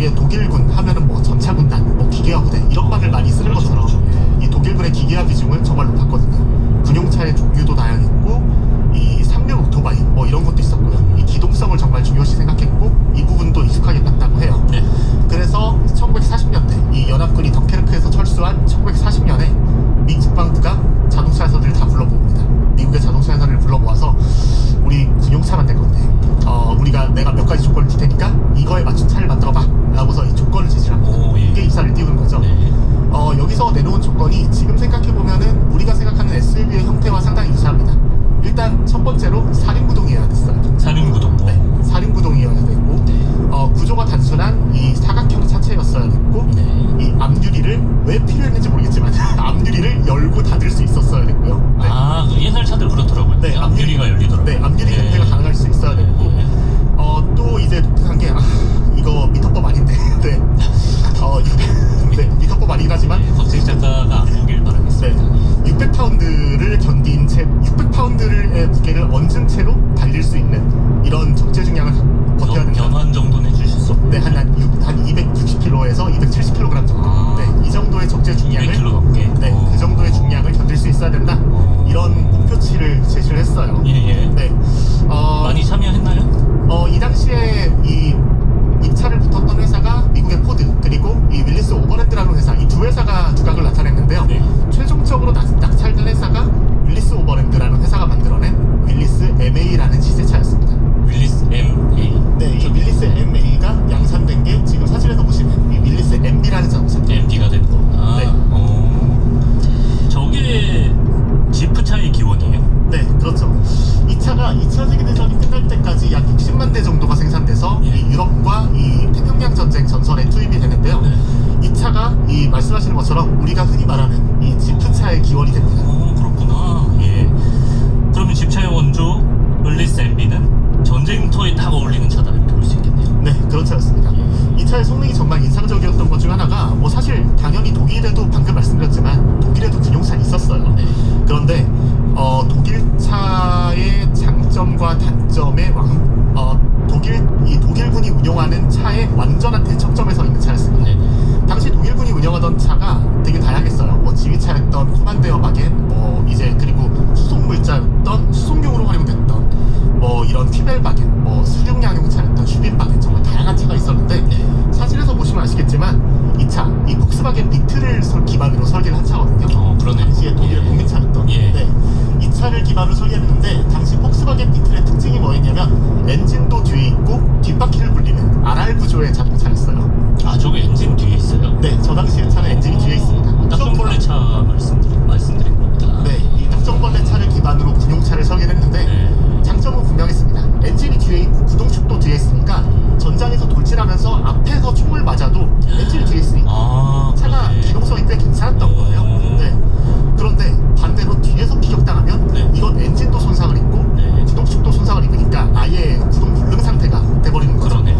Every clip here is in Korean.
이제 독일군 하면은 뭐 전차군단, 뭐 기계화 부대 이런 말을 많이 쓰는 그렇죠, 것처럼 그렇죠. 이 독일군의 기계화 비중은 정말 높았거든요. 군용차의 종류도 다양했고 이 3륜 오토바이 뭐 이런 것도 있었고요. 이 기동성을 정말 중요시 생각했고 이 부분도 익숙하게 봤다고 해요. 네. 그래서 1940년대 이 연합군이 덩케르크에서 철수한 1940년에 미 국방부가 자동차 회사들을 다 불러모읍니다. 미국의 자동차 회사를 불러 모아서 우리 군용차 만들 건데 내가 몇 가지 조건을 줄 테니까 이거에 맞춘 차를 만들어봐 라고서 이 조건을 제시를 합니다. 오, 예. 이게 입사를 띄우는 거죠. 네. 여기서 내놓은 조건이 지금 생각해보면은 우리가 생각하는 SUV의 형태와 상당히 유사합니다. 일단 첫 번째로 4륜구동이어야 됐어요. 사륜구동. 네, 4륜구동이어야 되고 네. 구조가 단순한 이 사각형 차체였어야 됐고 네. 이 앞유리를 왜 필요했는지 모르겠지만 앞유리를 열고 닫을 수 있었어야 됐고요. 네. 아, 그 옛날 차들 그렇더라고요. 네, 앞유리가 열리더라고요. 네, 앞유리 네. 개폐가 가능할 수 있어야 됐고 네. 또 이제 독특한 게 이거 미터법 아닌데 네. 네, 미터법 아니긴 하지만 법칙 작가가 안 보길 바라겠습니다. 네, 600파운드를 견딘 채 600파운드의 무게를 얹은 채로 달릴 수 있는 이런 적재 중량을 버텨야 된다. 변환 정도는 해주실 수 없고. 네, 한 260kg에서 270kg 정도. 아. 네, 이 정도의 적재 중량을 200kg 넘게. 네, 그 정도의 중량을 견딜 수 있어야 된다. 이런 목표치를 제시를 했어요. 예. 네, 많이 참여했나요? 이 당시에 이 입찰을 붙었던 회사가 미국의 포드 그리고 이 윌리스 오버랜드라는 회사 이 두 회사가 두각을 나타냈는데요. 네. 최종적으로 낙찰된 회사가 윌리스 오버랜드라는 회사가 만들어낸 윌리스 MA라는 시세차였습니다. 윌리스 MA. 네, 이 윌리스 MA가 양산된 게 지금 사진에서 보시면 이 윌리스 MB라는 자동차입니다. MD가 된 거구나. 네. 저게 지프차의 기원이에요? 네, 그렇죠. 이 차가 2차 세계대전이 끝날 때까지 약 60만 대 정도가 생산돼서 예. 이 유럽과 이 태평양 전쟁 전선에 투입이 되는데요. 네. 이 차가 이 말씀하시는 것처럼 우리가 흔히 말하는 이 지프차의 기원이 됩니다. 그렇구나. 예. 그러면 집차의 원조 윌리스 MB는 전쟁터에 딱 어울리는 차다 이렇게 볼 수 있겠네요. 네, 그렇지않습니다. 이 차의 성능이 정말 인상적이었던 것 중 하나가 뭐 사실 당연히 독일에도 방금 말씀드렸지만 독일에도 군용차 있었어요. 네. 그런데 독일 차의 장점과 단점의 독일군이 운용하는 차의 완전한 대척점에 서 있는 차였습니다. 네. 당시 독일군이 운영하던 차가 되게 다양했어요. 뭐 지휘차였던 코만데어 바겐, 뭐 이제 그리고 수송물자였던 수송용으로 활용됐던 뭐 이런 퀴벨 바겐, 뭐 수륙양용차였던 슈빈 바겐 정말 다양한 차가 있었는데 사진에서 보시면 아시겠지만 이 차, 이 폭스바겐 비트를 기반으로 설계를 한 차거든요. 그러네. 당시에 독일의 예. 국민차였던. 예. 네. 이 차를 기반으로 설계했는데 당시 폭스바겐 비틀의 특징이 뭐였냐면 엔진도 뒤에 있고 뒷바퀴를 굴리는 RR 구조의 자동차였어요. 아, 저게 엔진 뒤에 있어요? 네, 저 당시의 차는 엔진이 뒤에 있습니다. 딱정벌레 차 말씀드린 겁니다. 네, 이 딱정벌레 차를 기반으로 군용차를 설계했는데 네. 장점은 분명했습니다. 엔진이 뒤에 있고 구동축도 뒤에 있으니까 전장에서 돌진하면서 앞에서 총을 맞아도 엔진이 뒤에 있으니까 차가 그러네. 기동성이 꽤 괜찮았던 거예요. 네. 그런데 반대로 뒤에서 피격당하면 네. 이건 엔진도 손상을 입고 네. 구동축도 손상을 입으니까 아예 구동 불능 상태가 돼버리는 거죠. 그러네.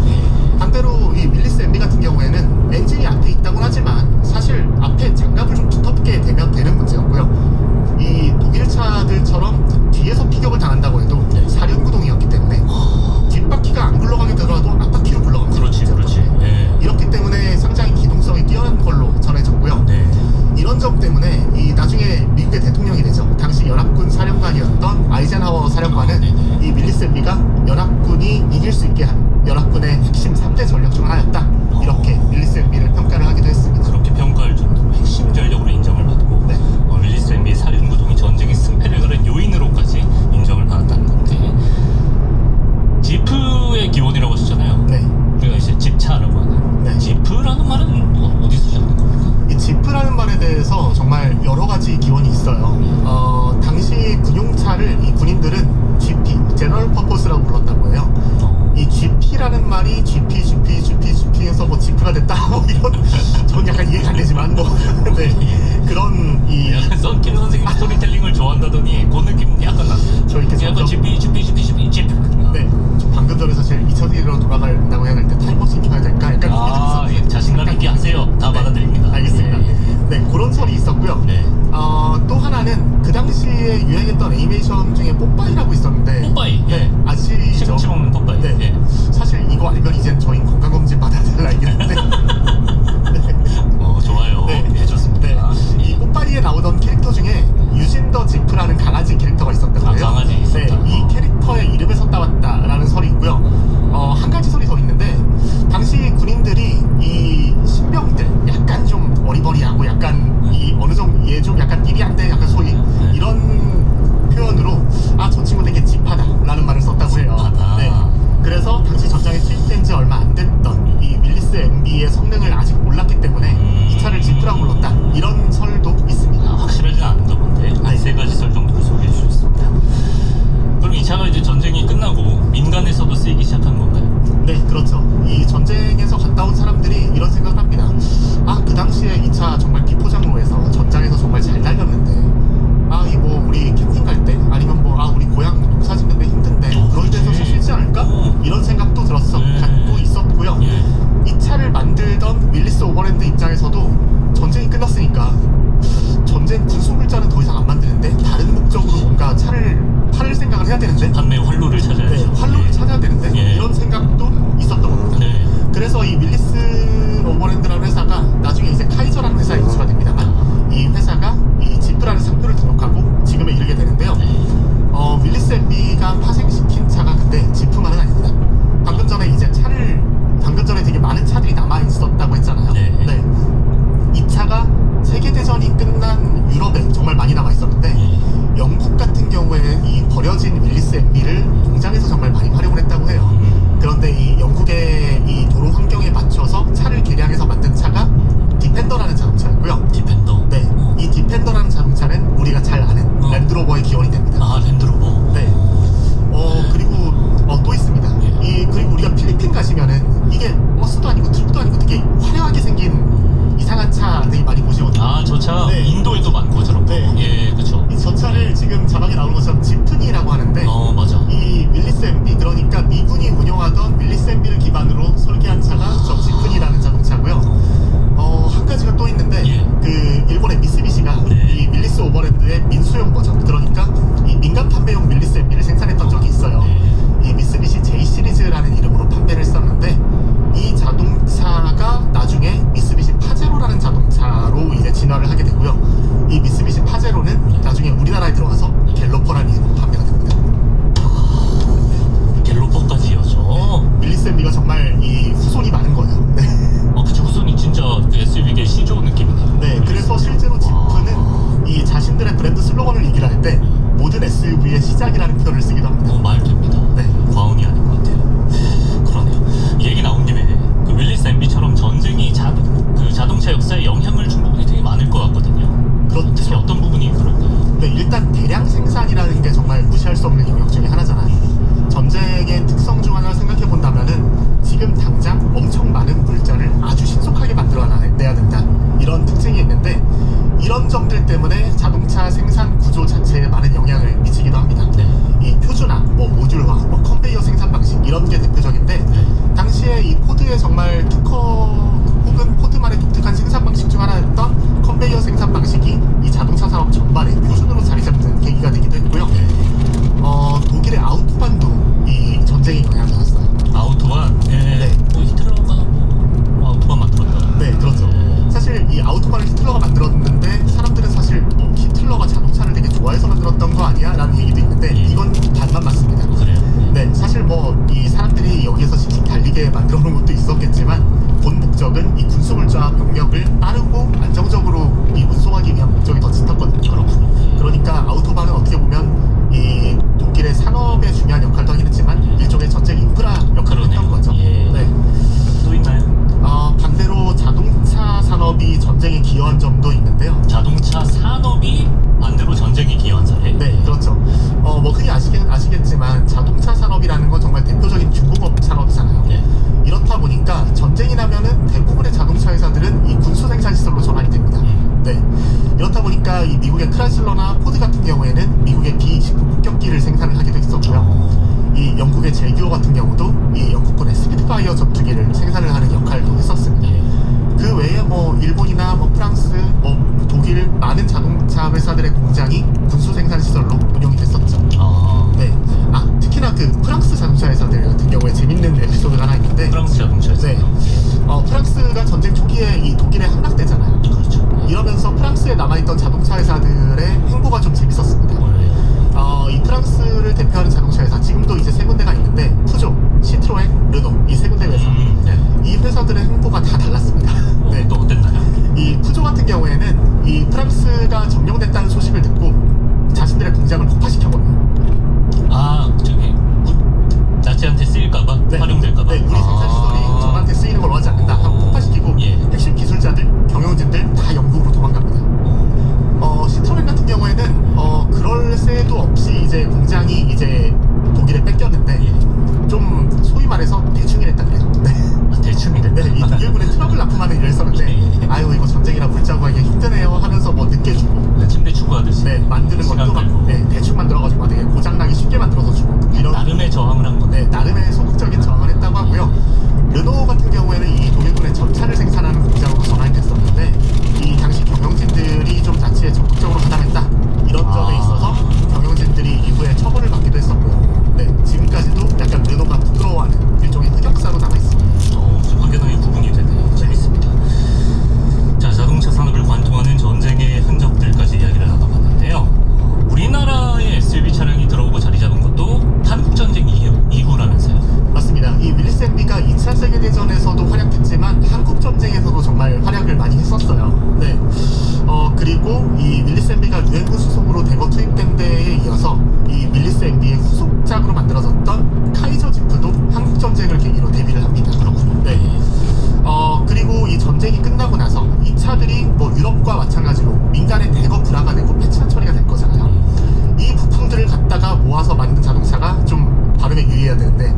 반대로 이 윌리스 MB 같은 경우에는 엔진이 앞에 있다고는 하지만 사실 앞에 장갑을 좀 두텁게 대면 되는 문제였고요. 이 독일 차들처럼 뒤에서 피격을 당한다고 해도 네. 사륜구동이었기 때문에 뒷바퀴가 안 굴러가게 되더라도 앞바퀴로 굴러가면 그렇지. 예. 이렇기 때문에 상당히 기동성이 뛰어난 걸로 전해졌고요. 네. 이런 점 때문에 이 나중에 미국의 대통령이 되죠. 당시 연합군 사령관이었던 아이젠하워 사령관은 네네. 이 윌리스 MB가 연합군이 이길 수 있게 한 연합군의 핵심 3대 전력 중 하나였다. 이렇게 윌리스 MB를 평가를 하기도 했습니다. 그렇게 평가할 정도로 핵심 전력으로 인정을 받고 네. 윌리스 MB의 사륜구동이 전쟁의 승패를 가른 요인으로까지 인정을 받았다는 건데 지프의 기원이라고 하셨잖아요. 네. 우리가 이제 집차라고 하는 네. 지프라는 말은 어디서 시작된 겁니까? 이 지프라는 말에 대해서 정말 여러 가지 기원이 있어요. 당시 군용차를 이 군인들은 GP, 제너럴 퍼포스라고 불렀다고 해요. 이 GP라는 말이 GP에서 뭐 지프가 됐다 뭐 이런 전 약간 이해가 안 되지만 뭐 네. 그런 이 약간 썬킴 선생님 스토리텔링을 좋아한다더니 그 느낌 약간 났어요. 저 이렇게 약간 점점- GP 네, 저 방금 전에 사실 2001년으로 돌아간다고 해야 될 때 타임머신 켜야 될까? 약간 예, 자신감 있게 하세요. 다 받아들입니다. 알겠습니다. 예. 네, 그런 설이 있었고요. 네. 또 하나는 그 당시에 유행했던 애니메이션 중에 뽀빠이라고 있었는데 뽀빠이. 네, 예. 아시죠? 시금치 먹는 뽀빠이. 네. 예. 사실 이거 알면 이젠 저희 건강검진 받아야 될 나이긴 한데 얘 좀 약간 일이 안 돼, 약간 소위 이런 표현으로 저 친구 되게 짚하다라는 말을 썼다고 해요. 짚하다. 네. 그래서 당시 전장에 투입된 지 얼마 안 됐던 이 윌리스 MB의 성능을 아직 몰랐기 때문에 이 차를 짚으라고 불렀다, 이런 설도 있습니다. 확실하진 않은가 본데 한 세 가지 설 정도를 소개해 주셨습니다. 그럼 이 차가 이제 전쟁이 끝나고 민간에서도 쓰이기 시작한 건가요? 네, 그렇죠. 이 전쟁에서 갔다 온 사람들이 이런 생각을 합니다. 그 당시에 이 차 정말 비포장로에서 전장에서 정말 잘 달렸는데, 이 뭐 우리 캠핑 갈 때 아니면 뭐 우리 고향 농사 짓는데 힘든데 그럴 때서 쓸 수 있지 않을까? 이런 생각도 갖고 있었고요. 이 차를 만들던 윌리스 오버랜드 입장에서도 전쟁이 끝났으니까 전쟁 군수물자는 더 이상 안 만드는데 다른 목적으로 뭔가 차를 팔을 생각을 해야 되는데, 판매 활로를 찾아야죠. 네, 활로를 찾아야 되는데 이런 생각도 있었던 겁니다. 네. 그래서 이 윌리스 오버랜드라는 회사가 나중에 이제 카이저라는 회사에 인수가 됩니다만, 이 회사가 이 지프라는 상표를 등록하고 지금에 이르게 되는데요. 윌리스 MB가 파생시킨 차가 근데 지프만은 아닙니다. 방금 전에 되게 많은 차들이 남아 있었다고 했잖아요. 네. 이 차가 세계대전이 끝난 유럽에 정말 많이 남아 있었는데, 영국 같은 경우에 이 버려진 윌리스 MB를 공장에서 정말 많이 활용을 했다고 해요. 그런데 이 영국의 이 도로 환경에 맞춰서 차를 개량해서 만든 차가 디펜더라는 자동차였고요. 디펜더. 네, 이 디펜더라는 자동차는 우리가 잘 아는 랜드로버의 기원이 됩니다. 랜드로버. 네. 그리고 또 있습니다. 그리고 우리가 필리핀 가시면은 이게 버스도 아니고 트럭도 아니고 되게 화려하게 생긴 이상한 차 되게 많이 보시거든요. 저 차 네. 인도에도 많고 저런 거. 네. 그쵸. 저 차를 지금 자막에 나오는 것처럼 지프니라고 하는데, 맞아. 이 윌리스 MB, 그러니까 미군이 운용하던 윌리스 MB를 기반으로 설계한 차가 저 지프니라는 자동차고요. 한 가지가 또 있는데, 그 일본의 미쓰비시가 이 윌리스 오버랜드의 민수용 버전, 그러니까 이 민간 판매용 윌리스 MB를 생산했던 적이 있어요. 이 미쓰비시 J 시리즈라는 이름으로 판매를 했었는데, 이 자동차가 나중에 미쓰비시 파제로라는 자동차로 이제 진화를 하게 되고요. 이 미쓰비시 파제로는 나중에 우리나라에 들어와서 갤로퍼라는 이름으로 판매가 됩니다. 갤로퍼까지 이어져. 윌리스 MB가 정말 이 후손이 많은 거예요. 네. 그쵸. 후손이 진짜 그 SUV계 시조 느낌이네요. 네, 그래서 실제로 지프는 이 자신들의 브랜드 슬로건을 얘기를 할 때 모든 SUV의 시작이라는 표현을 쓰기도 합니다. 말 됩니다. 네. 과언이 아닌 것 같아요. 그러네요. 이 얘기 나온 김에 그 윌리스 MB처럼 전쟁이 그 자동차 역사에 영향을 준 부분이 되게 많을 것 같거든요. 그렇죠. 특히 어떤 부분이 그럴까요? 네, 일단 대량 생산이라는 게 정말 무시할 수 없는 영역 중에 하나잖아요. 전쟁의 특성 중 하나를 생각해 본다면은 지금 당장 엄청 많은 물자를 아주 신속하게 만들어내야 된다, 이런 특징이 있는데, 이런 점들 때문에 자동차 생산 구조 자체에 많은 영향을 미치기도 합니다. 이 표준화, 모듈화, 컨베이어 생산 방식, 이런 게 대표적인데, 당시에 이 포드의 정말 특허 혹은 포드만의 독특한 생산 방식 중 하나였던 컨베이어 생산 방식이 이 자동차 산업 전반에 표준으로 자리 잡는 계기가 되기도 했고요. 독일의 아우토반도 이 전쟁에 영향을 받았어요. 아우토반? 네. 히틀러가 아우토반 만들었다. 네, 그렇죠. 사실 이 아우토반을 히틀러가 만들었는데, 사람들은 사실 히틀러가 자동차를 되게 좋아해서 만들었던 거 아니야? 라는 얘기도 있는데, 이건 반만 맞습니다. 그래요? 네, 사실 이 사람들이 여기에서 씩씩 달리게 만들어 놓은 것도 있었겠지만, 본 목적은 이 군수물자와 병력을 빠르고 안정적으로 이 운송하기 위한 목적이 더 짙었거든요. 그렇군요. 그러니까 아우토반은 어떻게 보면 이 독일의 산업에 중요한 역할도 하긴 했지만 일종의 전쟁 인프라 역할을 했던 거죠. 네. 또 있나요? 반대로 자동차 산업이 전쟁에 기여한 점도 있는데요. 자동차 산업이 반대로 전쟁에 기여한 사례? 네, 그렇죠. 흔히 아시겠지만 자동차 산업이라는 건 정말 대표적인 중공업 산업이잖아요. 네. 이렇다 보니까 전쟁이 나면은 대부분의 자동차 회사들은 이 군수 생산 시설로 전환이 됩니다. 네. 이렇다 보니까 이 미국의 크라이슬러나 포드 같은 경우에는 미국의 B-29 폭격기를 생산을 하기도 했었고요. 이 영국의 제규어 같은 경우도 이 영국군의 스피드파이어 전투기를 생산을 하는 역할도 했었습니다. 그 외에 일본이나 프랑스, 독일 많은 자동차 회사들의 공장이 군수 생산 시설로 운영이 됐었죠. 네. 특히나 그 프랑스 자동차 회사들 같은 경우에 재밌는 에피소드가 하나 있는데, 프랑스 자동차 회사. 네. 프랑스가 전쟁 초기에 이 독일에 함락되잖아요. 그렇죠. 이러면서 프랑스에 남아있던 자동차 회사들의 행보가 좀 재밌었습니다. 이 프랑스를 대표하는 자동차 회사, 지금도 이제 세 군데가 있는데, 푸조, 시트로엔, 르노, 이 세 군데 회사. 네. 이 회사들의 행보가 다 달랐습니다. 네. 또 어땠나요? 이 푸조 같은 경우에는 이 프랑스가 점령됐다는 소식을 듣고 자신들의 공장을 폭파시켜버려요. 아 저기 나치한테 쓰일까봐 활용될까봐. 네, 우리 생산 시설이 저한테 쓰이는 걸 원하지 않는다 하고 폭파시키고 예. 핵심 기술자들, 경영진들 다 영국으로 도망갑니다. 시트로엔 같은 경우에는 그럴 새도 없이 이제 공장이 이제 독일에 뺏겼는데 좀 소위 말해서 대충 일했다 그래요. 네. 대충이래. 네, 이 독일군의 트러블 납품하는 일을 했었는데 아유 이거 전쟁이라 물자고 하기 힘드네요 하면서 뭐 늦게 주고 침대 축구하듯이. 네, 만드는 것도 막 대충 만들어가지고 되게 고장나기 쉽게 만들어서 주고 이런 나름의 저항을 한 건데. 네, 나름의 소극적인 저항을 했다고 하고요. 르노 같은 경우에는 이 독일군의 전차를 생산하는 공장으로 전환이 됐었는데 이 당시 경영진들이 좀 자치에 적극적으로 가담했다 이런 점에 있어서 경영진들이 이후에 처벌을 받기도 했었고요. 네, 지금까지도 약간 르노가 부끄러워하는 일종의 흑역사로 남아있습니다. 좀 확연하게 구분이 되네. 재밌습니다. 자, 자동차 산업을 관통하는 전쟁의 흔적들까지 이야기를 나눠봤는데요. 우리나라의 SUV 차량이 들어오고 자리 잡은 것도 한국전쟁 이후라면서요. 맞습니다. 이 윌리스 MB가 2차 세계대전에서도 활약했지만 한국전쟁에서도 정말 활약을 많이 했었어요. 네. 그리고 이 윌리스 MB가 유엔군 수송으로 대거 투입된 데에 이어서 이 윌리스 MB의 후속작으로 만들어졌던 카이저 지프도 한국전쟁을 계기로 데뷔를 합니다. 그렇군요. 네. 그리고 이 전쟁이 끝나고 나서 이 차들이 뭐 유럽과 마찬가지로 민간에 대거 불화가 되고 폐차 처리가 될 거잖아요. 이 부품들을 갖다가 모아서 만든 자동차가 좀 발음에 유의해야 되는데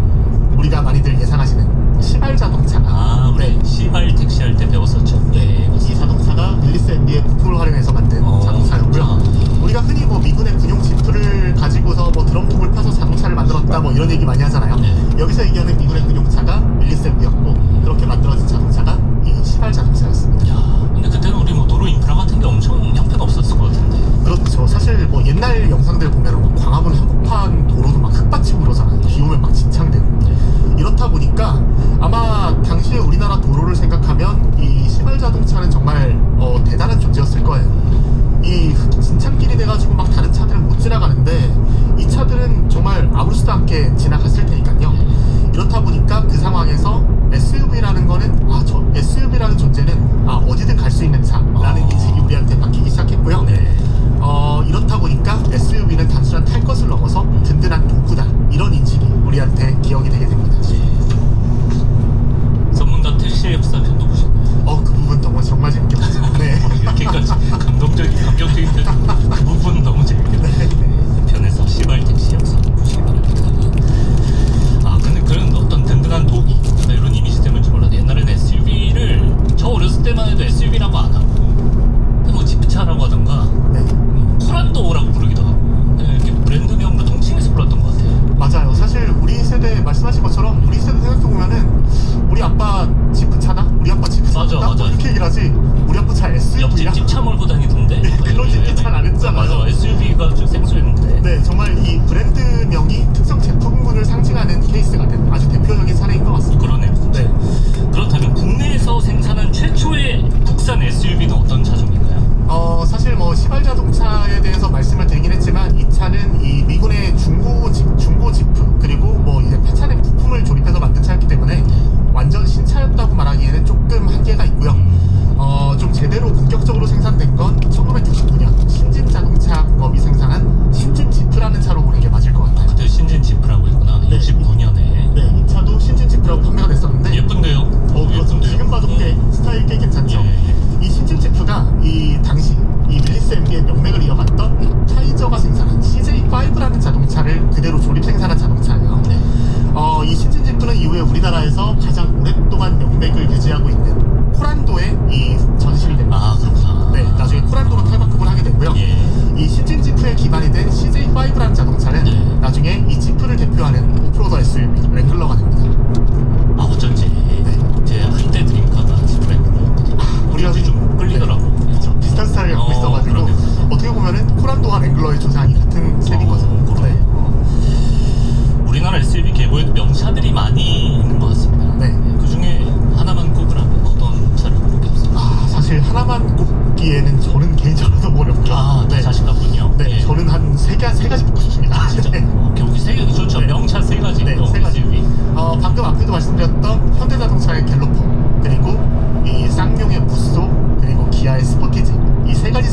우리가 많이들 예상하시는 시발 자동차가 우리 시발 택시 할 때 배웠었죠. 네, 이 자동차가 윌리스 MB의 부품을 활용해서 만든 자동차였고요. 우리가 흔히 뭐 미군의 군용 지프를 가지고서 뭐 드럼통을 펴서 자동차를 만들었다 뭐 이런 얘기 많이 하잖아요. 여기서 얘기하는 미군의 군용차가 윌리스 MB였고 그렇게 만들어진 자동차가 이 시발 자동차였습니다. 근데 그때는 우리 뭐 도로 인프라 같은 게 엄청 형편없었을 것 같은데. 그렇죠. 사실 뭐 옛날 영상들 보면 막 광화문 한복판 도로도 막 흙받치고 그러잖아요. 비 오면 막 진창되고. 이렇다 보니까 아마 당시에 우리나라 도로를 생각하면 이 시발 자동차는 정말 대단한 존재였을 거예요. 이 진창길이 돼가지고 막 다른 차들은 못 지나가는데 이 차들은 정말 아무렇지도 않게 지나갔을 테니까요. 이렇다 보니까 그 상황에서 SUV라는 거는 저 SUV라는 존재는 어디든 갈 수 있는 차라는 인식이 우리한테 바뀌기 시작했고요. 이렇다 보니까 SUV는 단순한 탈 것을 넘어서 든든한 도구다 이런 인식이 우리한테 기억이 되게 됩니다. 전문가 택시의 역사 편도 보셨나요? 그 부분 정말 재밌게 봤어요. 네. 이렇게까지 감격적인 그 부분 너무 재밌겠네. 그 편에서 시발 택시 역사 보시기 바랍니다. 근데 그런 어떤 든든한 도구 이런 이미지 때문인지 몰라도 옛날에는 SUV를 저 어렸을 때만 해도 SUV라고 안 하고 뭐 지프차라고 하던가 코란도라고 부르기도 하고 이렇게 브랜드명으로 통칭해서 불렀던 것 같아요. 맞아요. 사실 우리 세대 말씀하신 것처럼 우리 세대 생각해보면은 우리 아빠 지프차다? 우리 아빠 지프차다? 맞아. 이렇게 얘기를 하지 우리 아빠 차 SUV야? 옆집 집 차 몰고 다니던데? 그런 얘기 잘 안 했잖아요. 맞아. SUV가 좀 생소했는데. 네, 정말 이 브랜드명이 특정 제품군을 상징하는 케이스가 된 아주 대표적인 사례인 것 같습니다. 그러네요. 네. 그렇다면 국내에서 생산한 최초의 국산 SUV는 어떤 차종인가요? 사실 뭐 시발 자동차에 대해서 말씀을 드리긴 했지만 이 차는 이 미군의 중고 지프 그리고 뭐 이제 폐차된 부품을 조립해서 만든 차였기 때문에 완전 신차였다고 말하기에는 조금 한계가 있고요. 좀 제대로 본격적으로 생산된 건 1969년 신진 자동차 공업이 생산한 신진 지프라는 차로 보는 게 맞을 것 같아요. 그때 신진 지프라고 했구나. 69년에. 네, 이 차도 신진 지프라고 판매가 됐었는데 예쁜데요? 그렇죠. 지금 봐도 꽤 스타일 꽤 괜찮죠. 이 신진 지프가 이 당시 이 윌리스 MB의 명맥을 이어갔던 카이저가 생산한 CJ5라는 자동차를 그대로 조립 생산한 자동차예요. 이 신진 지프는 이후에 우리나라에서 가장 오랫동안 명맥을 유지하고 있는 코란도에 이 전시를 됩니다. 그렇구나. 네, 나중에 코란도로 탈바꿈을 하게 되고요. 이 신진 지프에 기반이 된 CJ5라는 자동차는 나중에 이 지프를 대표하는 오프로더 SUV 랭글러가 됩니다. 어쩐지 제 한때 드림카가 지프 랭글러였거든요. 우리가 좀 끌리더라고. 그렇죠. 비슷한 스타일을 갖고 있어가지고 그러네. 어떻게 보면은 코란도와 랭글러의 조상이 같은 셈인 거죠. 그러네. 우리나라 SUV 계보에도 명차들이 많이 있는 것 같습니다. 그 중에 하나만 꼽으라면 어떤 차를 꼽겠어요? 사실 하나만 꼽기에는 저는 개인적으로 너무 어렵죠. 자신 같군요. 저는 한 세 가지 뽑고 싶습니다. 진짜? 오케이, 세 가지 좋죠. 명차 세 가지. 세 가지. SUV. 방금 앞에도 말씀드렸던 현대자동차의 갤로퍼 그리고 이 쌍용의 무쏘 그리고 기아의 스포티지 이 세 가지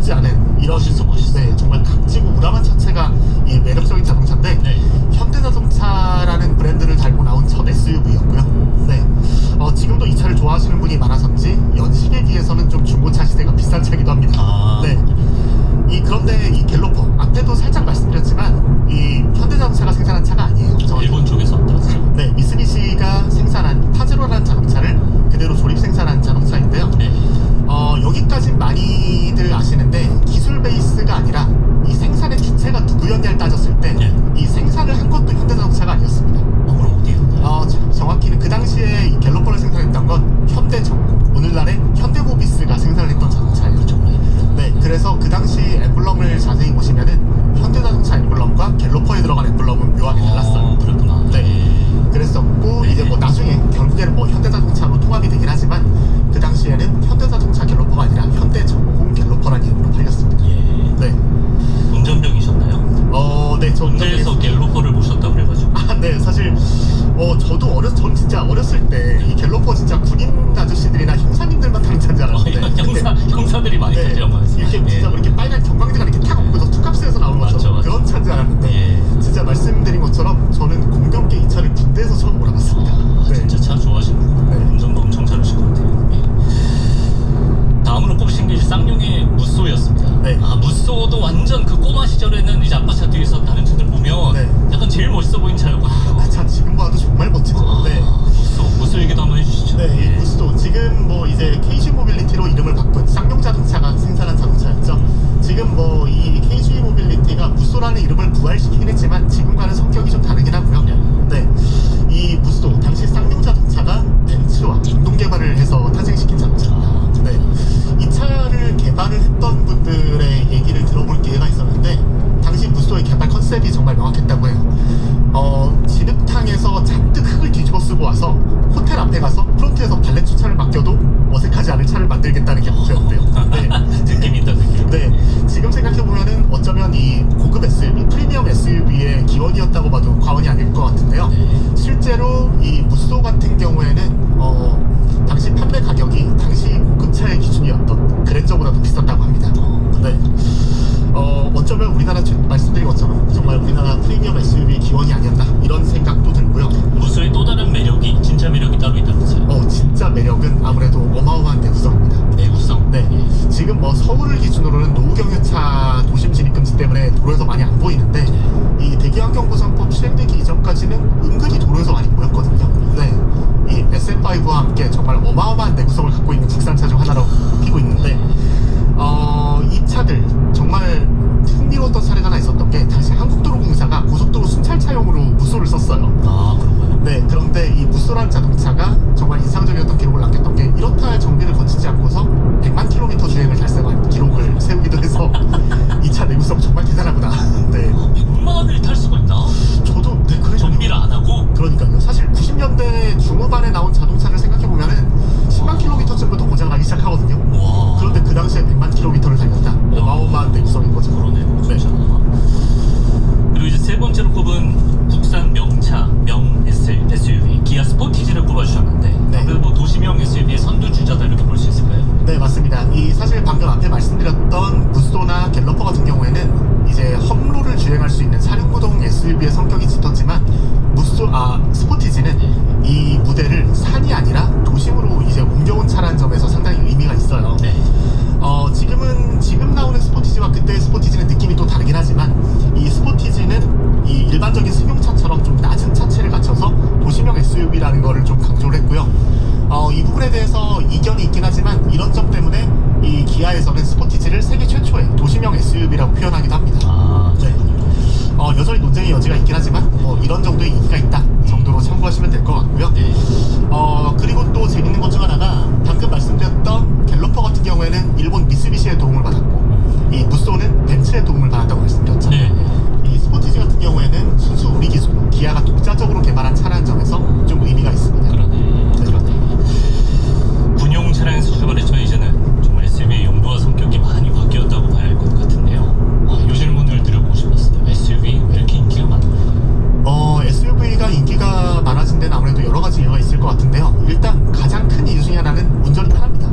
부끄럽지 않은 이런 멋있어. 네, 정말 각지고 우람한 자체가 이 매력적인 자동차인데 네. 현대자동차라는 브랜드를 달고 나온 첫 SUV였고요. 네. 지금도 이 차를 좋아하시는 분이 많아서인지 연식에 비해서는 좀 중고차 시대가 비싼 차이기도 합니다. 아. 네. 그런데 이 갤로퍼 앞에도 살짝 말씀드렸지만 이 현대자동차가 생산한 차가 아니에요. 일본 쪽에서 왔다죠. 네, 미쓰비시가 생산한 파제로라는 자동차를 그대로 조립 생산한 자동차인데요. 네. 여기까진 많이들 아시는데 기술 베이스가 아니라 이 생산의 주체가 누구였냐를 따졌을 때 이 생산을 한 것도 현대자동차가 아니었습니다. 그럼 어디였나요? 정확히는 그 당시에 이 갤로퍼를 생산했던 건 현대전고, 오늘날의 현대모비스가 생산을 했던 자동차예요. 네, 그래서 그 당시 엠블럼을 자세히 보시면은 현대자동차 엠블럼과 갤로퍼에 들어간 엠블럼은 묘하게 달랐어요. 그렇구나. 네, 그랬었고 이제 뭐 나중에 결국에는 뭐 현대자동차로 통합이 되긴 하지만 그 당시에는 현대자동차 갤로퍼가 아니라 현대전공 갤로퍼라는 이름으로 팔렸습니다. 예. 네, 운전병이셨나요? 네, 저 군대에서 갤로퍼를 모셨다고 그래가지고. 네, 사실 저도 전 진짜 어렸을 때 이 갤로퍼 진짜 군인 아저씨들이나 형사님들만 타는 차인 줄 알았는데 형사들이 많이 타죠, 영화에서. 이렇게 진짜 이렇게 빨간 경광대가 이렇게 탁 엎고서 투캅스에서 나오는 것처럼 맞죠. 그런 차인 줄 알았는데 진짜 말씀드린 것처럼 저는 공교롭게 이 차를 군대에서 처음 몰아봤습니다. 진짜 차 좋아하시는 네. 운전도 엄청 잘하실 것 같아요. 다음으로 꼽으신 게 이제 쌍용의 무쏘였습니다. 네. 무쏘도 완전 그 꼬마 시절에는 이제 아빠 차 뒤에서 다른 차들 보면 네. 약간 제일 멋있어 보이는 차였거든요. 그 차 지금 봐도 정말 멋지죠. 네. 무쏘 얘기도 한번 해주시죠. 네, 이 무쏘 지금 뭐 이제 KG 모빌리티로 이름을 바꾼 쌍용 자동차가 생산한 자동차였죠. 지금 뭐 이 KG 모빌리티가 무쏘라는 이름을 부활시키긴 했지만 지금과는 성격이 좀 다르긴 하고요. 네, 이 무쏘 당시 쌍용 자동차가 벤츠와 공동 개발을 해서 탄생시킨 자동차입니다. 네, 이 차를 개발을 했던 분들의 얘기를 들어볼 기회가 있었는데 당시 무쏘의 개발 컨셉이 정말 명확했다고 해요. 진흙탕에서 잔뜩 흙을 뒤집어 쓰고 와서 호텔 앞에 가서 프론트에서 발렛 주차를 맡겨도 어색하지 않을 차를 만들겠다는 게 목표였대요. 네. 느낌이 있다, 느낌. 네, 지금 생각해보면은 어쩌면 이 고급 SUV, 프리미엄 SUV의 기원이었다고 봐도 과언이 아닐 것 같은데요. 실제로 이 무쏘 같은 경우에는 당시 판매 가격이 당시 고급차의 기준이었던 그랜저보다도 비쌌다고 합니다. 네. 어쩌면 우리나라 말씀드린 것처럼 정말 우리나라 프리미엄 SUV 기원이 아니었나 이런 생각도 들고요. 무쏘의 또 다른 매력이, 진짜 매력이 따로 있다면서요? 진짜 매력은 아무래도 어마어마한 내구성입니다. 내구성? 네. 지금 뭐 서울을 기준으로는 노후경유차 도심 진입금지 때문에 도로에서 많이 안 보이는데 이 대기환경보상법 시행되기 이전까지는 은근히 도로에서 많이 보였거든요. 네. 이 SM5와 함께 정말 어마어마한 내구성을 갖고 있는 국산차 중 하나로 꼽히고 있는데 이 차들 정말 흥미로웠던 사례가 하나 있었던 게 당시 한국도로공사가 고속도로 순찰차용으로 무쏘를 썼어요. 그런가요? 네, 그런데 이 무쏘라는 자동차가 정말 인상적이었던 기록을 남겼던 게 1호타 의 정비를 거치지 않고서 100만 킬로미터 주행을 달성한 기록을 세우기도 해서 이 차 내구성 정말 대단하구나. 네. 100만을 탈 수가 있나? 저도 그래서 정비를 안 하고? 그러니까요. 사실 90년대 중후반에 나온 자동차를 생각해보면은 10만 킬로미터쯤부터 고장나기 시작하거든요. 와. 그런데 그 당시에 100만 킬로미터를 달렸다. 어마어마한 내구성인 거죠. 그러네요. 네. 그리고 이제 세 번째로 꼽은 국산 명차, SUV, 기아 스포티지를 꼽아주셨는데 네. 뭐 도시명 SUV의 선두주자다 이렇게 볼 수 있을까요? 네, 맞습니다. 이 사실 방금 앞에 말씀드렸던 무쏘나 갤러퍼 같은 경우에는 이제 험로를 주행할 수 있는 사륜구동 SUV의 성격이 짙었지만 스포티지는 이 무대를 산이 아니라 도심으로 이제 옮겨온 차라는 점에서 상당히 의미가 있어요. 네. 지금 나오는 스포티지와 그때의 스포티지는 느낌이 또 다르긴 하지만 이 스포티지는 이 일반적인 승용차처럼 좀 낮은 차체를 갖춰서 도시명 SUV라는 거를 좀 강조를 했고요. 이 부분에 대해서 이견이 있긴 하지만 이런 점 때문에 이 기아에서는 스포티지를 세계 최초의 도시명 SUV라고 표현하기도 합니다. 네. 여전히 논쟁의 여지가 있긴 하지만 뭐 이런 정도의 인기가 있다 정도로 참고하시면 될 것 같고요. 그리고 또 재밌는 것 중 하나가 방금 말씀드렸던 갤러퍼 같은 경우에는 일본 미쓰비시의 도움을 받았고 이 무쏘는 벤츠의 도움을 받았다고 말씀드렸죠. 이 스포티지 같은 경우에는 순수 우리 기술로 기아가 독자적으로 개발한 차라는 점에서 좀 의미가 있습니다. 그러네. 군용 차량에서 출발했지만 이제는 정말 SUV의 용도와 성격이 많이 바뀌었다고 봐야 할 것 같은데요. 이 질문을 드려보고 싶었어요. SUV 왜 이렇게 인기가 많나요? SUV가 인기가 많아진 데는 아무래도 여러 가지 이유가 있을 것 같은데요. 일단 가장 큰 이유 중에 하나는 운전이 편합니다.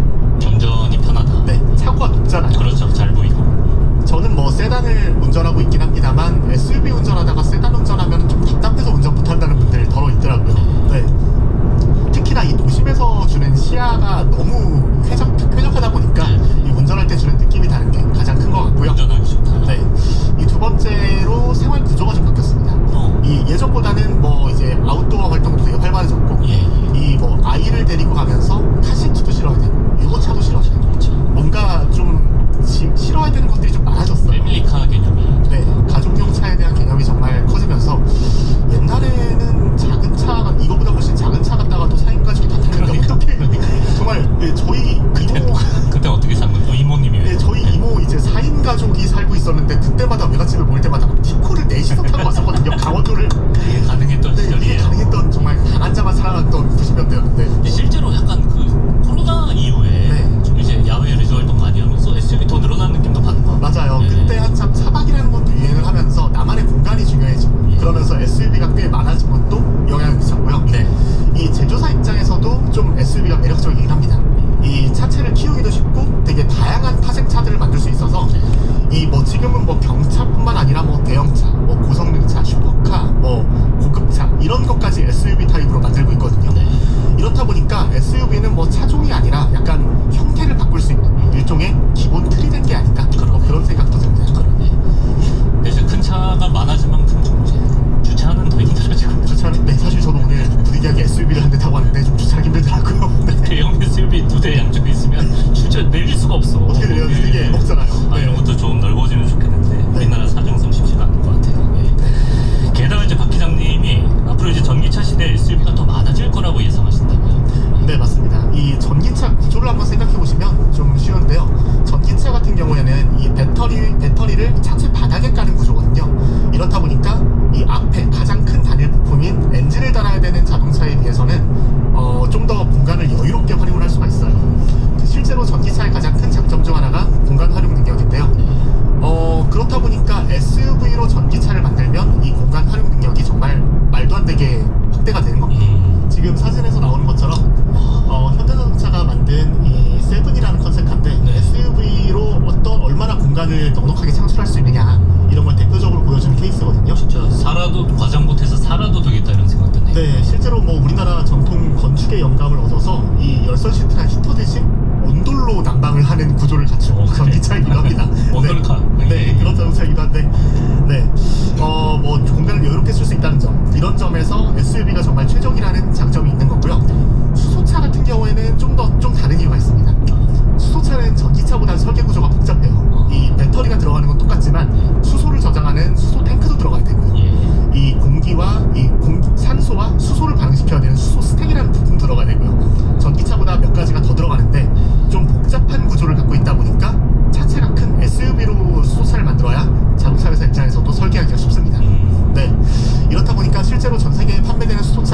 가족이 살고 있었는데 그때마다 외갓집에 모일 때마다 막 티코를 넷이서 타고 왔었거든요. 강원도를. 이게 가능했던 네, 이게 시절이에요. 가능했던 정말 강한자만 살아났던 90년대였는데 근데 실제로 약간 그 코로나 이후에 네. 좀 이제 야외 리조 활동 많이 하면서 SUV 더 늘어나는 느낌도 받는 거 맞아요. 네. 그때 한참 차박이라는 것도 유행을 하면서 나만의 공간이 중요해지고 예. 그러면서 SUV가 꽤 많아진 것도 영향을 미쳤고요. 네. 이 제조사 입장에서도 좀 SUV가 매력적이긴 합니다. 이 차체를 키우기도 쉽고 되게 다양한 타생 차들을 만들 수 있어서 이 뭐 지금은 뭐 경차뿐만 아니라 뭐 대형차, 뭐 고성능차, 슈퍼카, 뭐 고급차 이런 것까지 SUV 타입으로 만들고 있거든요. 네. 이렇다 보니까 SUV는 뭐 차종이 아니라 약간 형태를 바꿀 수 있는 일종의 기본 틀이 된 게 아닌가 그런 생각도 듭니다. 그러네. 근데 이제 큰 차가 많아진 만큼 좀 이제 주차는 더 힘들어지고 주차는 네 사실 저도 오늘 부득이하게 SUV를 한 대 타고 왔는데 좀 주차하기 힘들더라고요. 네. 대형 SUV 2대 양쪽에 있으면 주차 내릴 수가 없어. 어떻게 내려야 예. 되게 먹잖아요. 아, 이런 것도 좀 넓어지면 좋겠는데 우리나라 사정상 쉽지가 않은 것 같아요. 예. 게다가 이제 박 기장님이 앞으로 이제 전기차 시대에 SUV가 더 많아질 거라고 예상하신다고요. 네 맞습니다. 이 전기차 구조를 한번 생각해 보시면 좀 쉬운데요. 전기차 같은 경우에는 이 배터리를 차체 바닥에 까는 구조거든요. 이렇다 보니까 이 앞에 가장 큰 단일 부품인 엔진을 달아야 되는 자동차에 비해서는 좀 더 공간을 여유롭게 활용을 할 수가 있어요. 실제로 전기차의 가장 큰 장점 중 하나가 공간 활용 능력인데요. 그렇다 보니까 SUV로 전기차를 만들면 이 공간 활용 능력이 정말 말도 안 되게 확대가 되는 겁니다. 지금 사진에서 나오는 것처럼 현대자동차가 만든 이 세븐이라는 컨셉카인데 네. SUV로 얼마나 공간을 넉넉하게 창출할 수 있느냐 이런 걸 대표적으로 보여주는 케이스거든요. 진짜 살아도 과장 못해서 살아도 되겠다 이런 생각 드네요. 네, 실제로 뭐 우리나라 전통 건축의 영감을 얻어서 이 열선 시트나 히터 대신 온돌로 난방을 하는 구조를 갖춘 그래. 전기차이기도 합니다. 온돌카. 네, 그런 자동차이기도 한데, 네, 뭐 공간을 여유롭게 쓸 수 있다는 점, 이런 점에서 SUV가 정말 최적이라는 장점이 있는 거고요. 수소차 같은 경우에는 좀 다른 이유가 있습니다. 수소차는 전기차보다 설계 구조가 복잡해요. 이 배터리가 들어가는 건 똑같지만 수소를 저장하는 수소 탱크도 들어가야 되고요. 예. 이 공기와 산소와 수소를 반응시켜야 되는 수소 스택이라는 부품 들어가야 되고요. 전기차보다 몇 가지가 더 들어가는데 좀 복잡한 구조를 갖고 있다 보니까 차체가 큰 SUV로 수소차를 만들어야 자동차 회사 입장에서도 설계하기가 쉽습니다. 네, 이렇다 보니까 실제로 전 세계에 판매되는 수소차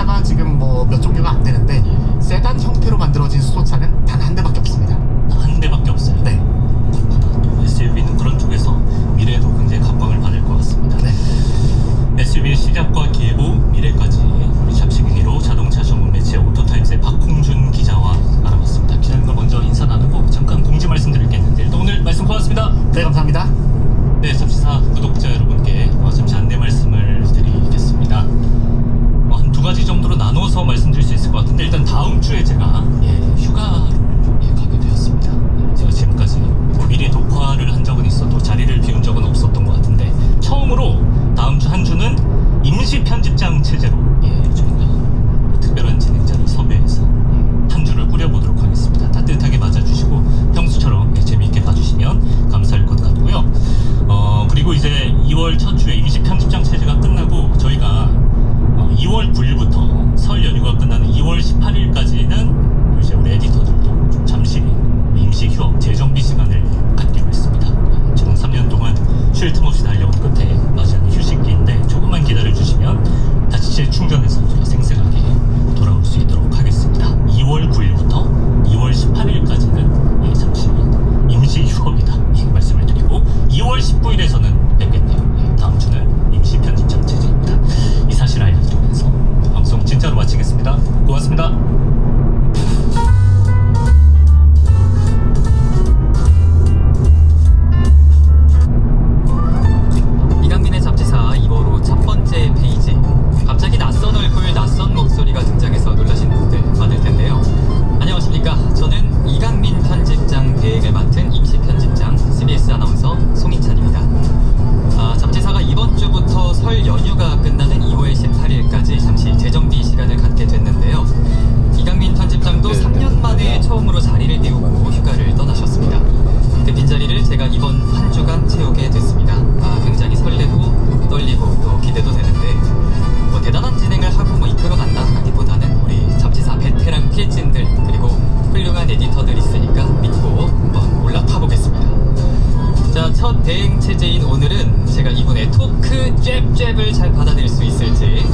잽을 잘 받아낼 수 있을지.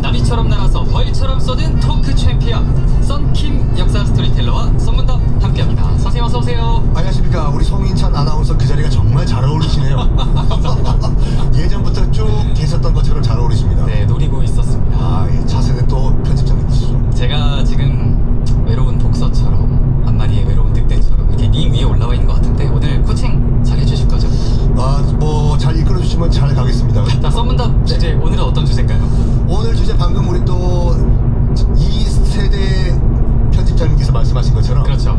나비처럼 날아서 벌처럼 쏘는 토크 챔피언 썬킴 역사 스토리텔러와 송문덕 함께합니다. 선생님 어서 오세요. 안녕하십니까. 우리 송인찬 아나운서 그 자리가 정말 잘 어울리시네요. 예전부터 쭉 계셨던 것처럼 잘 어울리십니다. 네, 노리고 있었습니다. 아, 예. 자세는 또 편집장님이시죠. 제가 지금 외로운 독서처럼 한 마리의 외로운 늑대처럼 이렇게 링 위에 올라와 있는 것 같은데 오늘 코칭 잘 해주실 거죠? 아, 뭐 잘 이끌어주시면 잘 가겠습니다. 자, 썬문덕 주제 오늘은 어떤 주제인가요? 오늘 주제 방금 우리 또 2세대 편집장님께서 말씀하신 것처럼 그렇죠.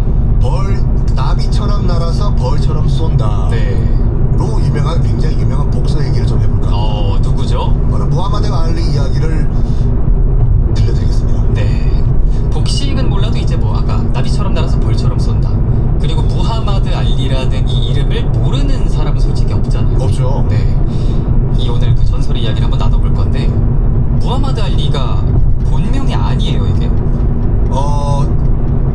나비처럼 날아서 벌처럼 쏜다. 네. 로 유명한 굉장히 유명한 복서 얘기를 좀 해볼까. 누구죠? 바로 무하마드 알리 이야기를 들려드리겠습니다. 네. 복싱은 몰라도 이제 뭐 아까 나비처럼 날아서 벌처럼 쏜다. 그리고 무하마드 알리라는 이 이름을 모르는 사람은 솔직히 없잖아요. 없죠. 네. 이 오늘 그 전설의 이야기를 한번 나눠볼 건데 무하마드 알리가 본명이 아니에요, 이게.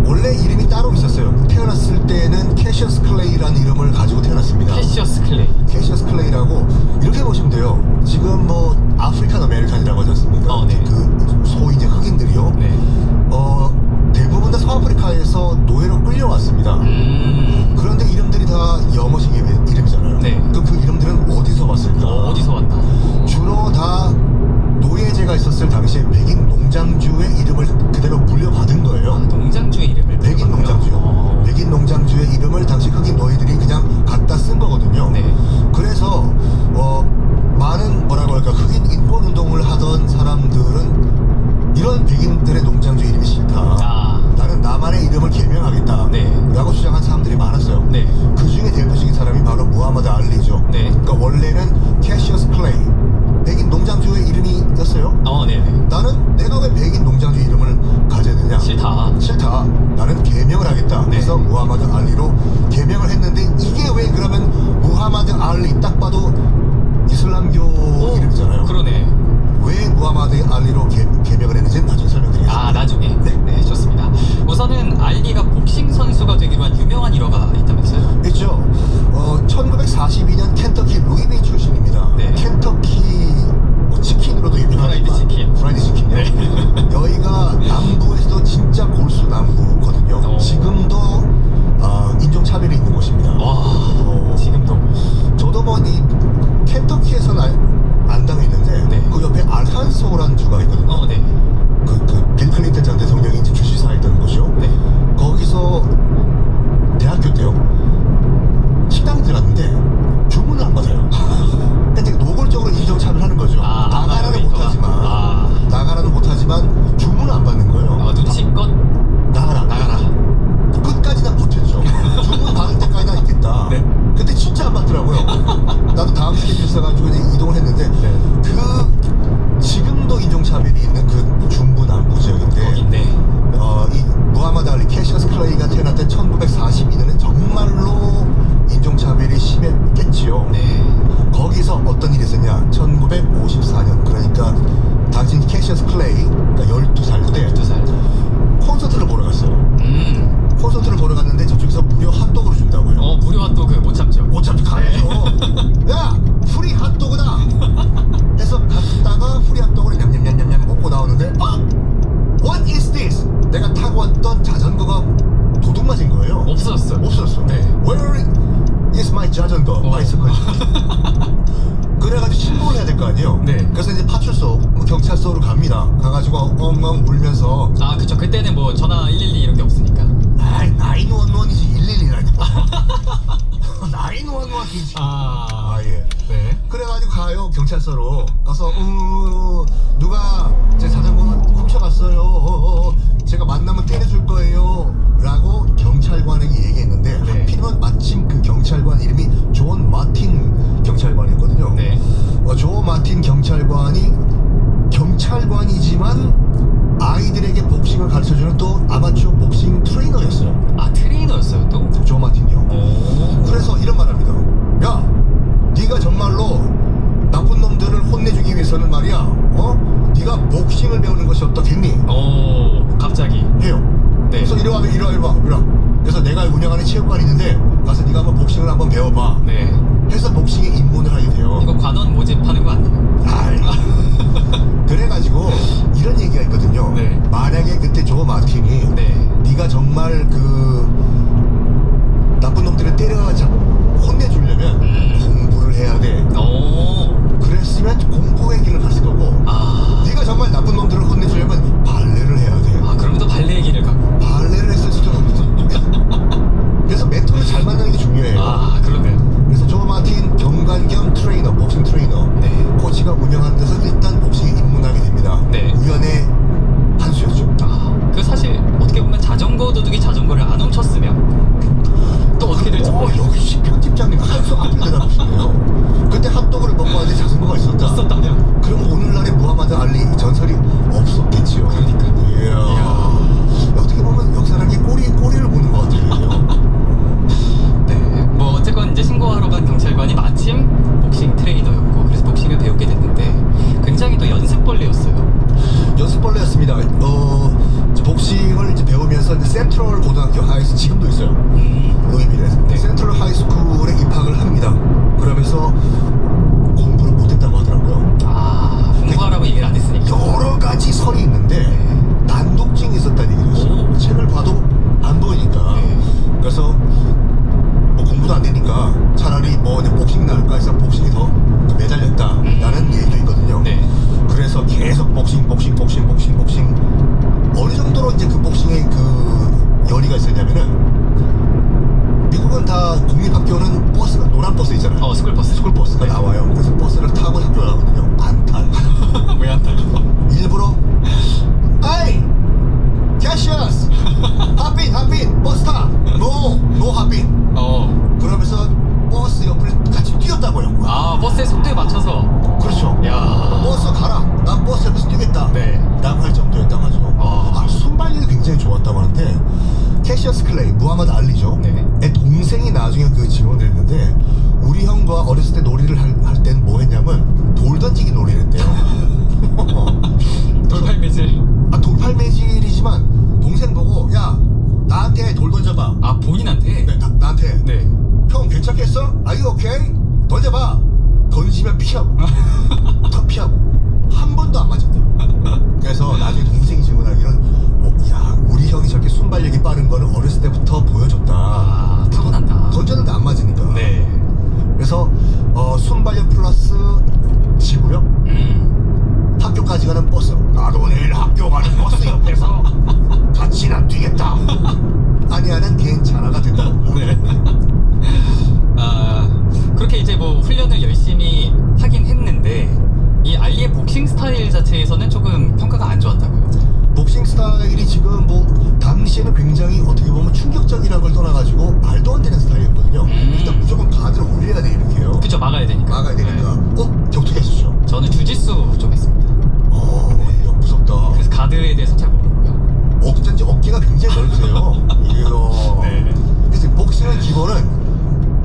원래 이름이 따로 있었어요. 태어났을 때는 캐시어스 클레이라는 이름을 가지고 태어났습니다. 캐시어스 클레이. 캐시어스 클레이라고 이렇게 보시면 돼요. 지금 뭐 아프리칸 아메리칸이라고 하지 않습니까? 네. 그 소위 이제 흑인들이요. 네. 대부분 다 서아프리카에서 노예로 끌려왔습니다. 그런데 이름들이 다 영어식 이름이잖아요. 네. 그럼 그 이름들은 어디서 왔을까? 어디서 왔나? 주로 다 노예제가 있었을 당시에 백인 농장주의 이름을 그대로 물려받은 거예요. 농장주의 이름을 백인 농장주요. 어. 백인 농장주의 이름을 당시 흑인 노예들이 그냥 갖다 쓴 거거든요. 네. 그래서 많은 뭐라고 할까 흑인 인권 운동을 하던 사람들은 이런 백인들의 농장주 이름이 싫다. 나는 나만의 이름을 개명하겠다. 네. 라고 주장한 사람들이 많았어요. 네. 그 중에 대표적인 사람이 바로 무하마드 알리죠. 네. 그러니까 원래는 캐시어스 클레이 백인 농장주의 이름이었어요. 네네. 나는 내가 왜 백인 농장주 이름을 가져야 되냐? 싫다. 나는 개명을 하겠다. 네. 그래서 무하마드 알리로 개명을 했는데 이게 왜 그러면 무하마드 알리 딱 봐도 이슬람교 이름이잖아요. 그러네. 왜 무하마드 알리로 개명을 했는지는 나중에 설명드리겠습니다. 나중에. 네, 좋습니다. 우선은 알리가 복싱 선수가 되기로 한 유명한 일화가 있다면서요? 있죠. 1942년 켄터키 루이비 출신입니다. 네. 켄터키 치킨으로도 유명하지만 프라이드 치킨이요? 네. 여기가 남부에서도 진짜 골수 남부거든요. 지금도 인종차별이 있는 곳입니다. 지금도. 저도 뭐 이 켄터키에서는 안 당했는데 네. 그 옆에 알칸소라는 주가 있거든요. 네. 빌 클린턴 전 대통령이 이제 주지사했던 곳이요. 네. 거기서 대학교 때요. 식당에 들어갔는데 주문을 안 받아요. 그러니까 이제 노골적으로 인종차별하는 거죠. 나가라는 못하지만 주문을 안 받는 거예요. 눈치껏 나가라. 끝까지 난 버텼죠. 주문 받을 때까지 난 있겠다. 네. 근데 진짜 안 받더라고요. 나도 다음 스케줄 있어가지고 이제 이동을 했는데 지금도 인종차별이 있는 그 중부 남부 지역인데 거긴데. 이 무하마드 알리 캐시어스 클레이가 태어났던 1942년은 정말로 인종차별이 심했겠지요. 네. 거기서 어떤 일이 있었냐? 1954년 그러니까 당시 캐시어스 클레이 그러니까 12살 때 12살. 콘서트를 보러 갔어요. 콘서트를 보러 갔는데 저쪽에서 무료 핫도그를 준다고요. 무료 핫도그 못 참죠. 못 참지 가야죠. 야 프리 핫도그다 해서 갔다가 프리 핫도그를 냠냠냠냠 먹고 나오는데 What is this? 내가 타고 왔던 자전거가 도둑 맞은 거예요. 없어졌어. 네. Where is my 자전거? 바이스클. 그래가지고 신고를 해야 될 거 아니에요. 네. 그래서 이제 파출소, 경찰서로 갑니다. 가가지고 엉엉 울면서 그쵸. 그때는 뭐 전화 112 이런 게 없으니까. 911이지 112라니. 911이지. 예. 네. 그래가지고 가요 경찰서로 가서 누가 제 자전거 훔쳐갔어요. 제가 만나면 때려줄 거예요. 라고 경찰관에게 얘기했는데 하필이면 마침 그 경찰관 이름이 존 마틴 경찰관이었거든요. 네. 존 마틴 경찰관이 경찰관이지만 아이들에게 복싱을 가르쳐주는 또 아마추어 복싱 트레이너였어요. 트레이너였어요 또? 존 마틴이요. 그래서 이런 말 합니다. 야, 네가 정말로 나쁜 놈들을 혼내주기 위해서는 말이야, 네가 복싱을 배우는 것이 어떻겠니? 갑자기. 해요. 네. 그래서 이리 와. 그래서 내가 운영하는 체육 체육관 있는데 가서 네가 한번 복싱을 한번 배워봐. 네. 해서 복싱에 입문을 하게 돼요. 이거 관원 모집하는 거 아니에요? 아이. 그래가지고 이런 얘기가 있거든요. 네. 만약에 그때 조 마틴이 네. 네가 정말 그 나쁜 놈들을 때려잡 혼내주려면 공부를 해야 돼. 오. 그랬으면 공부의 길을 갔을 거고 아. 네가 정말 나쁜 놈들을 혼내주려면 발레를 해야 돼. 아, 그럼 또 발레의 길을 가고. 발레를 했을 수도 그래서 멘토를 잘 만나는 게 중요해요. 아, 그러네요. 그래서 조 마틴 경관 겸 트레이너, 복싱 트레이너, 네. 코치가 운영하는 데서 일단 복싱에 입문하게 됩니다. 네. 우연의 한 수였죠. 아, 그 사실 어떻게 보면 자전거 도둑이 자전거를 안 훔쳤으면 또 어떻게 될지 모르겠어요. 여기 편집장님 한수 앞을 대답하시네요. 그때 핫도그를 먹고 왔는데 자전거가 있었다. 있었다면. 그럼 오늘날의 무하마드 알리 전설이 없었겠지요. 그러니까요. 이야. 어떻게 보면 역사라는 게 꼬리를 보는 것 같아요. 네. 뭐 어쨌건 이제 신고하러 간 경찰관이 마침 복싱 트레이너였고 그래서 복싱을 배우게 됐는데 굉장히 또 연습벌레였어요. 연습벌레였습니다. 복싱을 이제 배우면서 이제 센트럴 고등학교 하이스 지금도 있어요. 루이빌에서 네. 센트럴 하이스쿨에 입학을 합니다. 그러면서 공부를 못했다고 하더라고요. 아, 공부하라고 얘기를 안 했으니까. 여러 가지 설이 있는데 난독증이 있었다는 얘기를 했어요. 오. 책을 봐도 안 보이니까. 네. 그래서 뭐 공부도 안 되니까 차라리 뭐 이제 복싱이 나을까 해서 복싱이 더 매달렸다라는 얘기도 있거든요. 네. 그래서 계속 복싱 어느 정도로 이제 그 복싱의 그 열의가 있었냐면은 미국은 다 국립학교는 버스가 노란 버스 있잖아요. 스쿨버스. 스쿨버스가 네. 나와요. 그래서 버스를 타고 학교를 가거든요. 안 타요. 왜 안 타요? 일부러 아이 캐시어스 핫빈 버스 타 노 핫빈 그러면서 버스 옆을 같이 뛰었다고요. 아, 버스의 속도에 맞춰서. 그렇죠. 야. 버스 가라. 난 버스 옆에서 뛰겠다. 네. 라고 할 정도였다고 하죠. 순발력이 굉장히 좋았다고 하는데 캐시어스 클레이, 무하마드 알리죠. 네. 애 동생이 나중에 그 지원을 했는데 우리 형과 어렸을 때 놀이를 할 때는 뭐 했냐면 돌 던지기 놀이를 했대요. 돌팔매질. 돌팔매질이지만 동생 보고 야 나한테 돌 던져봐. 아, 본인한테? 네, 나한테 네. 형 괜찮겠어? 아유 오케이 던져봐. 던지면 피하고 턱 피하고 한 번도 안 맞았다. 그래서 나중에 동생이 증언하기는 야 우리 형이 저렇게 순발력이 빠른 거는 어렸을 때부터 보여줬다. 아, 타고난다. 던졌는데 안 맞으니까. 네. 그래서 순발력 플러스 지구력 학교까지 가는 버스. 나도 내일 학교 가는 버스 옆에서 같이 난 뛰겠다. 아니야는 괜찮아가 된다. 네. 아, 그렇게 이제 뭐 훈련을 열심히 하긴 했는데 이 알리의 복싱 스타일 자체에서는 조금 평가가 안 좋았다고요. 복싱 스타일이 지금 뭐 당시에는 굉장히 어떻게 보면 충격적이라는 걸 떠나가지고 말도 안 되는 스타일이었거든요. 일단 무조건 가드를 올려야 돼 이렇게 해요. 그쵸, 막아야 되니까. 막아야 되니까. 네. 격투기 했었죠. 저는 주짓수 좀 했습니다. 야, 무섭다. 그래서 가드에 대해서 잘 모르고요. 어깨가 굉장히 넓으세요. 이야. 네. 그래서 복싱의 기본은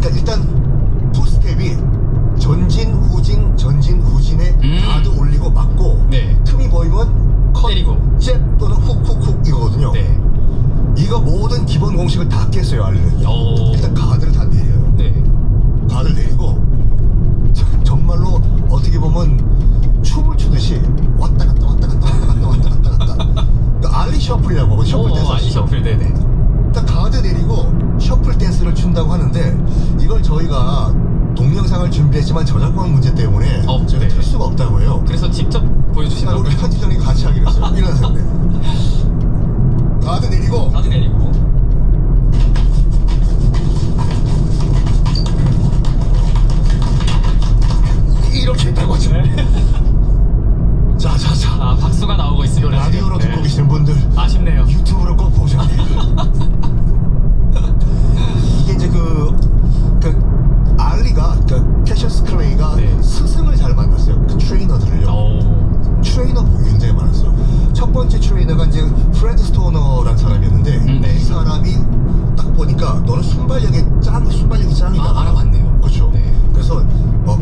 그러니까 일단 풀스텝이 전진 후진에 가드 올리고 맞고 네. 틈이 보이면 컷, 때리고. 잽 또는 훅 이거거든요. 네. 이거 모든 기본 공식을 다 깼어요 알리는. 오. 일단 가드를 다 내려요. 네. 가드를 내리고 정말로 어떻게 보면 춤을 추듯이 왔다 갔다 그러니까 알리 셔플이라고 하고 셔플 댄스. 알리 셔플. 네네. 딱 가드 내리고 셔플 댄스를 춘다고 하는데 이걸 저희가 동영상을 준비했지만 저작권 문제 때문에 저희가 네. 틀 수가 없다고 해요. 그래서 직접 그러니까 보여주신다고요? 우리 편집장님이 같이 하기로 했어요. 일어나셨네. 가드 내리고 가드 내리고. 이렇게 했다고 하죠. 자자자. 아, 박수가 나오고 있습니다. 라디오로 지금. 듣고 계시는 분들 아쉽네요. 유튜브로 꼭 보셔야 돼요. 이게 이제 알리가 캐셔스 클레이가 네. 스승을 잘 만났어요. 그 트레이너들을요. 트레이너 복이 굉장히 많았어요. 첫 번째 트레이너가 이제 프레드 스토너라는 사람이었는데 네. 이 사람이 딱 보니까 너는 순발력이 짱이다. 아, 알아봤네요. 그렇죠. 네. 그래서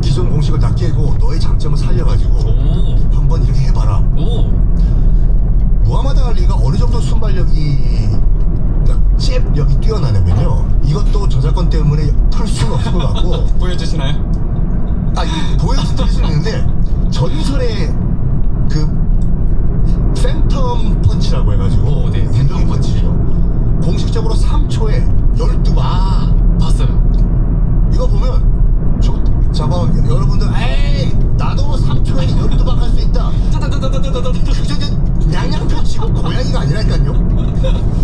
기존 공식을 다 깨고 너의 장점을 살려가지고 오. 한번 이렇게 해봐라. 오. 무하마드 알리가 어느 정도 순발력이 잽력이 뛰어나냐면요. 이것도 저작권 때문에 풀 수는 없을 것 같고 보여주시나요? 보여드릴 수는 있는데 전설의 그 팬텀 펀치라고 해가지고 네, 팬텀 펀치죠. 공식적으로 3초에 12방 봤어요. 이거 보면 여러분들 에이 나도 3초에 12방 할 수 있다. 그저 양양표 치고 고양이가 아니라니까요.